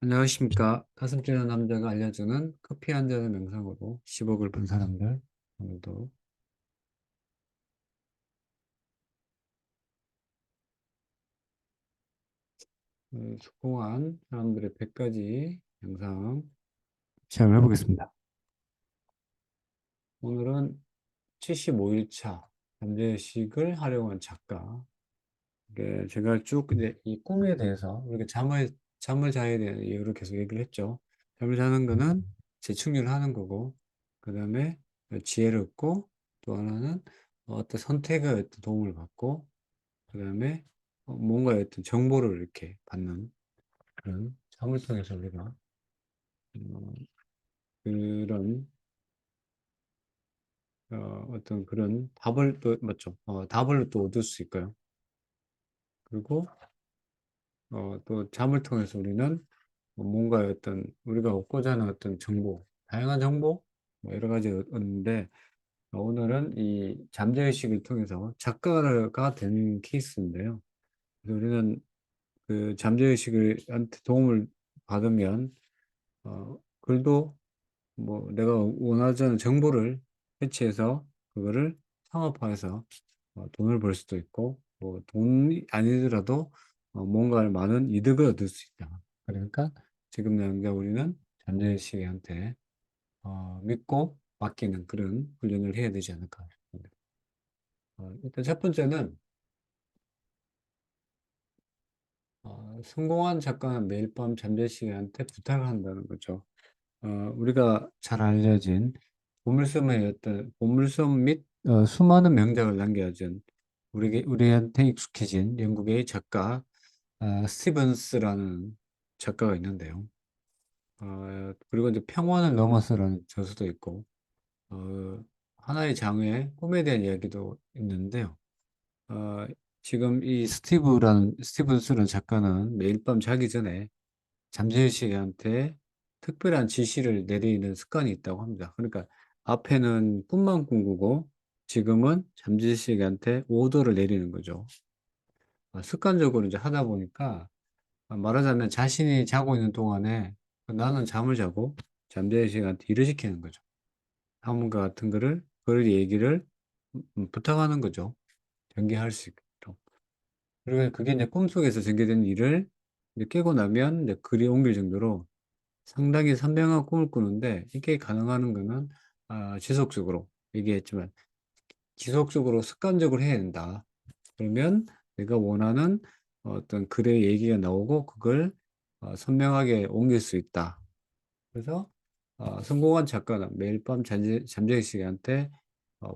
안녕하십니까. 가슴 찌는 남자가 알려주는 커피 한 잔의 명상으로 10억을 번 사람들. 오늘도 성공한 사람들의 100가지 명상 시험해 보겠습니다. 오늘은 75일차 잠재의식을 활용한 작가. 이게 제가 쭉 이제 이 꿈에 대해서 우리가 잠을 자야 되는 이유를 계속 얘기를 했죠. 잠을 자는 거는 재충전을 하는 거고, 그 다음에 지혜를 얻고, 또 하나는 어떤 선택에 어떤 도움을 받고, 그 다음에 뭔가 어떤 정보를 이렇게 받는 그런 잠을 통해서 우리가 어, 그런 어떤 그런 답을 또 맞죠? 답을 또 얻을 수 있고요. 그리고 또 잠을 통해서 우리는 뭔가 어떤 우리가 얻고자 하는 어떤 정보, 다양한 정보, 뭐 여러 가지 얻는데 오늘은 이 잠재의식을 통해서 작가가 되는 케이스인데요. 그래서 우리는 그 잠재의식한테 도움을 받으면 글도 뭐 내가 원하지 않은 정보를 캐치해서 그거를 상업화해서 돈을 벌 수도 있고 뭐 돈이 아니더라도 뭔가를 많은 이득을 얻을 수 있다. 그러니까 지금 당장 우리는 잠재의식한테 믿고 맡기는 그런 훈련을 해야 되지 않을까 싶습니다. 일단 첫 번째는 성공한 작가는 매일 밤 잠재의식한테 부탁을 한다는 거죠. 우리가 잘 알려진 보물섬의 어떤 보물섬 및 수많은 명작을 남겨준 우리한테 익숙해진 영국의 작가 스티븐스라는 작가가 있는데요. 그리고 이제 평원을 넘어서라는 저서도 있고 어, 하나의 장의 꿈에 대한 이야기도 있는데요. 어, 지금 이 스티븐스라는 작가는 매일 밤 자기 전에 잠재의식한테 특별한 지시를 내리는 습관이 있다고 합니다. 그러니까 앞에는 꿈만 꾸고 지금은 잠재의식한테 오더를 내리는 거죠. 습관적으로 이제 하다 보니까 말하자면 자신이 자고 있는 동안에 나는 잠을 자고 잠재의식한테 일을 시키는 거죠. 하문과 같은 그럴 얘기를 부탁하는 거죠. 전개할 수 있도록. 그리고 그게 이제 꿈속에서 전개된 일을 이제 깨고 나면 이제 글이 옮길 정도로 상당히 선명한 꿈을 꾸는데 이게 가능한 거는 지속적으로 얘기했지만 지속적으로 습관적으로 해야 된다. 그러면 내가 원하는 어떤 글의 얘기가 나오고 그걸 선명하게 옮길 수 있다. 그래서 성공한 작가는 매일 밤 잠재의식한테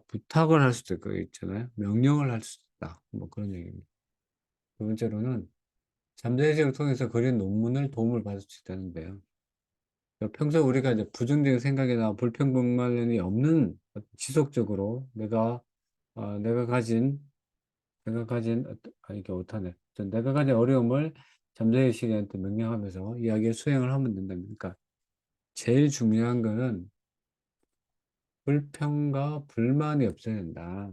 부탁을 할 수도 있잖아요. 명령을 할 수도 있다. 뭐 그런 얘기입니다. 두 번째로는 잠재의식을 통해서 그린 논문을 도움을 받을 수 있다는데요. 평소 우리가 이제 부정적인 생각이나 불평불만이 없는 지속적으로 내가 가진 이게 못하네. 내가 가진 어려움을 잠재의식한테 명령하면서 이야기를 수행을 하면 된답니다. 그러니까 제일 중요한 거는 불평과 불만이 없어야 된다.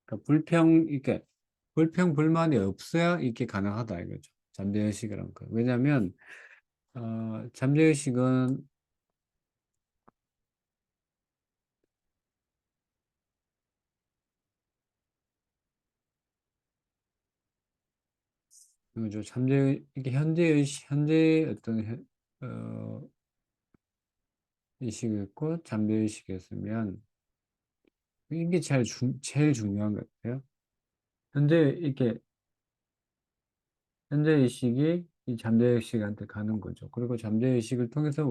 그러니까 이렇게 불평불만이 없어야 이게 가능하다 이거죠. 잠재의식이란 거. 왜냐하면 잠재의식은 그죠. 이게 현재의 어떤, 의식이 있고, 잠재의식이 있으면, 이게 제일 중요한 것 같아요. 현재, 이렇게, 현재의식이 이 잠재의식한테 가는 거죠. 그리고 잠재의식을 통해서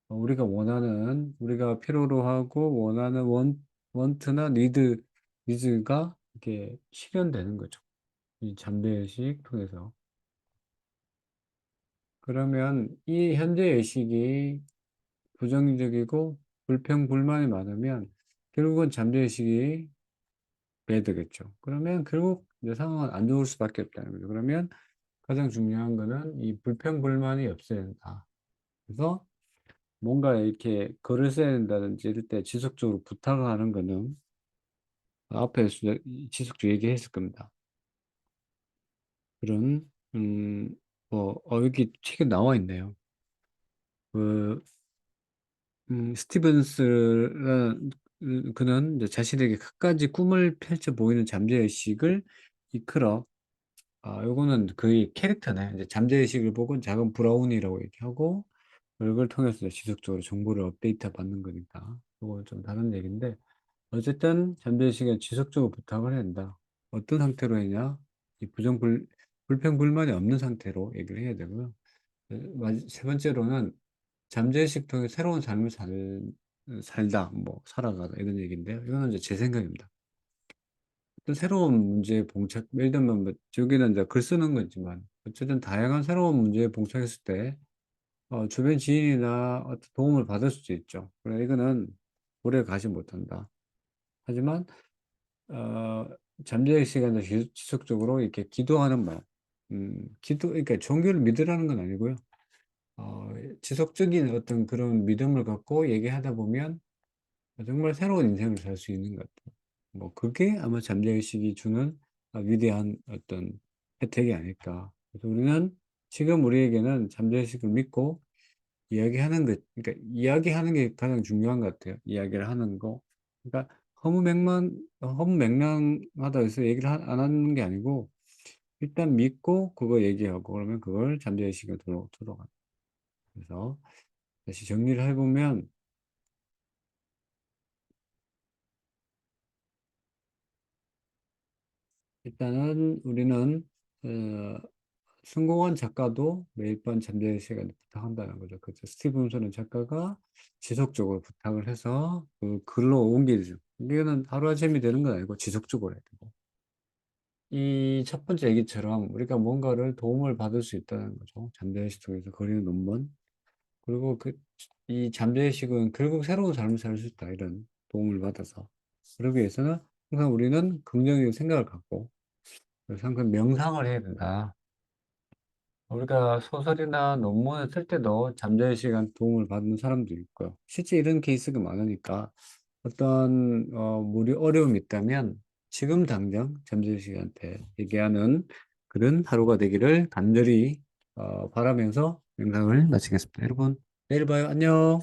우리가 필요로 하고, 원하는 원트나 니즈가 이렇게 실현되는 거죠. 이 잠재의식 통해서. 그러면 이 현재의식이 부정적이고 불평불만이 많으면 결국은 잠재의식이 배제되겠죠. 그러면 결국 이제 상황은 안 좋을 수밖에 없다는 거죠. 그러면 가장 중요한 거는 이 불평불만이 없어야 된다. 그래서 뭔가 이렇게 글을 써야 된다든지 이럴 때 지속적으로 부탁을 하는 거는 앞에 지속적으로 얘기했을 겁니다. 그런 여기 책에 나와 있네요. 그, 스티븐스는 그는 이제 자신에게 갖가지 꿈을 펼쳐 보이는 잠재의식을 이끌어, 요거는 그의 캐릭터네. 이제 잠재의식을 보고 작은 브라우니라고 얘기하고, 그걸 통해서 이제 지속적으로 정보를 업데이트 받는 거니까. 요거 좀 다른 얘기인데, 어쨌든 잠재의식은 지속적으로 부탁을 해야 된다. 어떤 상태로 했냐? 이 불평불만이 없는 상태로 얘기를 해야 되고요. 세 번째로는 잠재의식 통해 새로운 삶을 살다, 뭐, 살아가다, 이런 얘기인데요. 이거는 이제 제 생각입니다. 또 새로운 문제에 예를 들면, 뭐, 여기는 이제 글 쓰는 거지만, 어쨌든 다양한 새로운 문제에 봉착했을 때, 주변 지인이나 어떤 도움을 받을 수도 있죠. 그래, 이거는 오래 가지 못한다. 하지만, 어, 잠재의 시간을 지속적으로 이렇게 기도하는 말, 그러니까 종교를 믿으라는 건 아니고요. 어, 지속적인 어떤 그런 믿음을 갖고 얘기하다 보면 정말 새로운 인생을 살 수 있는 것 같아요. 뭐, 그게 아마 잠재의식이 주는 위대한 어떤 혜택이 아닐까. 그래서 우리는 지금 우리에게는 잠재의식을 믿고 이야기하는 것, 그러니까 이야기하는 게 가장 중요한 것 같아요. 이야기를 하는 거. 그러니까 허무맹랑하다 해서 얘기를 안 하는 게 아니고 일단 믿고 그거 얘기하고 그러면 그걸 잠재의식에 들어가. 그래서 다시 정리를 해보면 일단은 우리는 어, 성공한 작가도 매일 밤 잠자는 시간을 부탁한다는 거죠. 그래서 스티븐슨 작가가 지속적으로 부탁을 해서 그 글로 옮기죠. 이게는 하루아침이 되는 건 아니고 지속적으로 해야 되고. 이 첫 번째 얘기처럼 우리가 뭔가를 도움을 받을 수 있다는 거죠. 잠재의식 속에서 그리는 논문. 그리고 이 잠재의식은 결국 새로운 삶을 살 수 있다. 이런 도움을 받아서. 그러기 위해서는 항상 우리는 긍정적인 생각을 갖고 그래서 항상 명상을 해야 된다. 우리가 소설이나 논문을 쓸 때도 잠자의 시간 도움을 받는 사람도 있고요. 실제 이런 케이스가 많으니까 어떤 어려움이 있다면 지금 당장 잠자의 시간한테 얘기하는 그런 하루가 되기를 간절히 바라면서 영상을 마치겠습니다. 여러분, 내일 봐요. 안녕.